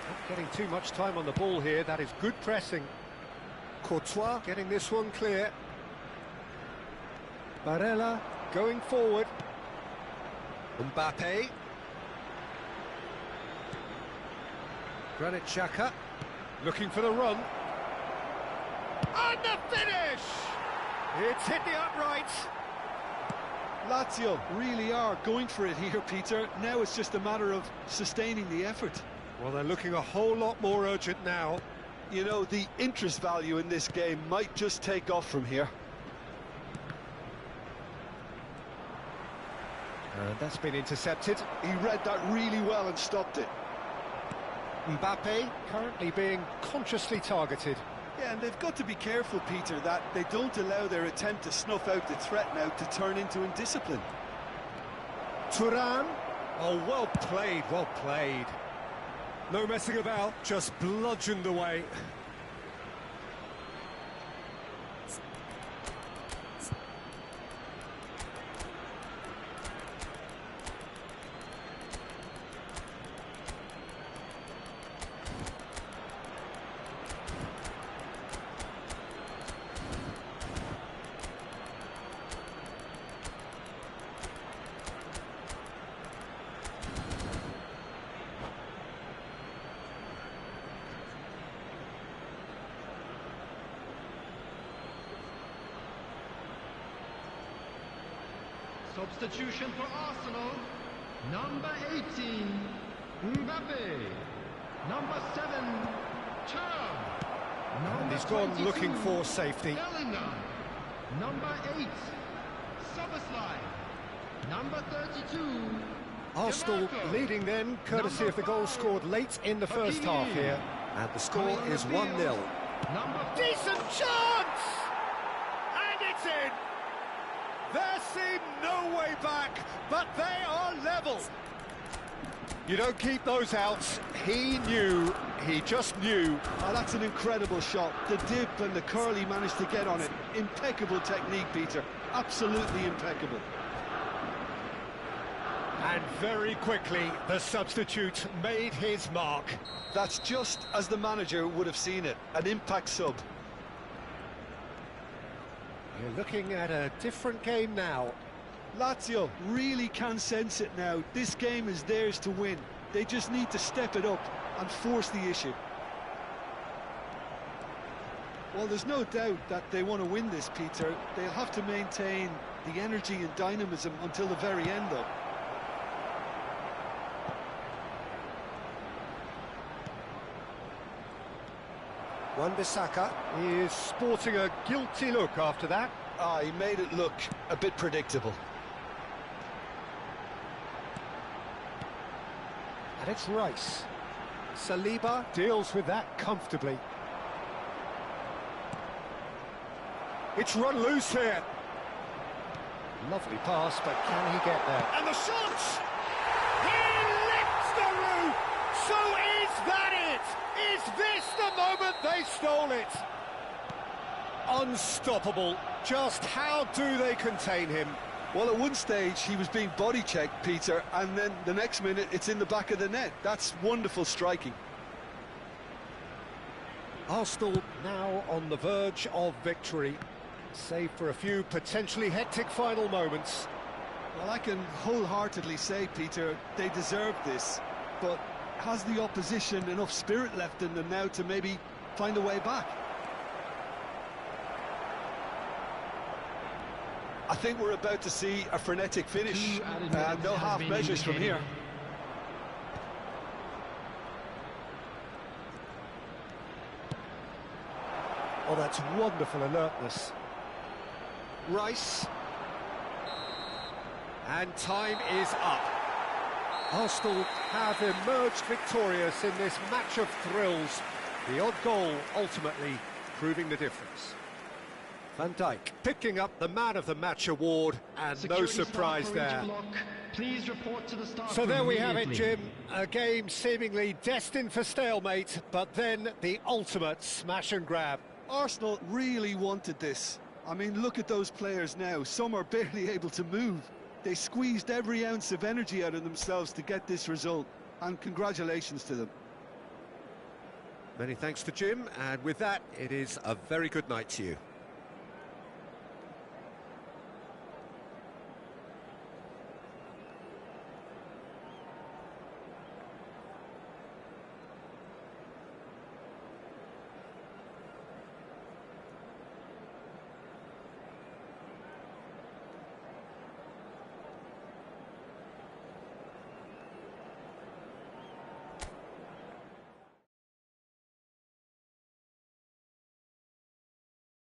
A: Not getting too much time on the ball here. That is good pressing. Courtois getting this one clear. Barella going forward.
B: Mbappe.
A: Granit Xhaka looking for the run.
B: And the finish! It's hit the uprights.
C: Lazio really are going for it here, Peter. Now it's just a matter of sustaining the effort.
A: Well, they're looking a whole lot more urgent now.
C: You know, the interest value in this game might just take off from here.
A: And that's been intercepted.
C: He read that really well and stopped it.
A: Mbappe currently being consciously targeted.
C: Yeah, and they've got to be careful, Peter, that they don't allow their attempt to snuff out the threat now to turn into indiscipline.
A: Thuram. Oh, well played, well played.
B: No messing about, just bludgeoned away.
E: Substitution for Arsenal, number 18, Mbappe, number 7, Thuram,
A: And he's gone looking for safety.
E: Bellingham, number 8, Soboslai, number 32,
A: Arsenal
E: DeMarco,
A: leading then, courtesy of the goal scored late in the first half here. And the score is 1-0.
E: number 4,
B: Decent chance! And it's in! There seemed no way back, but they are level. You don't keep those outs. He knew, he just knew.
C: Oh, that's an incredible shot. The dip and the curl he managed to get on it. Impeccable technique, Peter. Absolutely impeccable.
B: And very quickly, the substitute made his mark.
C: That's just as the manager would have seen it. An impact sub.
A: You're looking at a different game now.
C: Lazio really can sense it now. This game is theirs to win. They just need to step it up and force the issue. Well, there's no doubt that they want to win this, Peter. They'll have to maintain the energy and dynamism until the very end, though.
A: Wan-Bissaka.
B: He is sporting a guilty look after that.
C: Ah, he made it look a bit predictable.
A: And it's Rice. Saliba deals with that comfortably.
B: It's run loose here.
A: Lovely pass, but can he get there?
B: And the shot! He lifts the roof! So is that it? Is this the moment they stole it? Unstoppable. Just how do they contain him?
C: Well, at one stage he was being body checked, Peter, and then the next minute it's in the back of the net. That's wonderful striking.
A: Arsenal now on the verge of victory, save for a few potentially hectic final moments.
C: Well, I can wholeheartedly say, Peter, they deserve this, but has the opposition enough spirit left in them now to maybe find a way back? I think we're about to see a frenetic finish, no half measures from here.
A: Oh, that's wonderful alertness. Rice.
B: And time is up.
A: Arsenal have emerged victorious in this match of thrills. The odd goal ultimately proving the difference. Van Dijk picking up the Man of the Match award, and
E: Security
A: no surprise
E: staff for each
A: there.
E: block, please report to the staff
A: So
E: room
A: there we have it,
E: immediately.
A: Jim. A game seemingly destined for stalemate, but then the ultimate smash and grab.
C: Arsenal really wanted this. I mean, look at those players now. Some are barely able to move. They squeezed every ounce of energy out of themselves to get this result, and congratulations to them.
A: Many thanks to Jim, and with that, it is a very good night to you.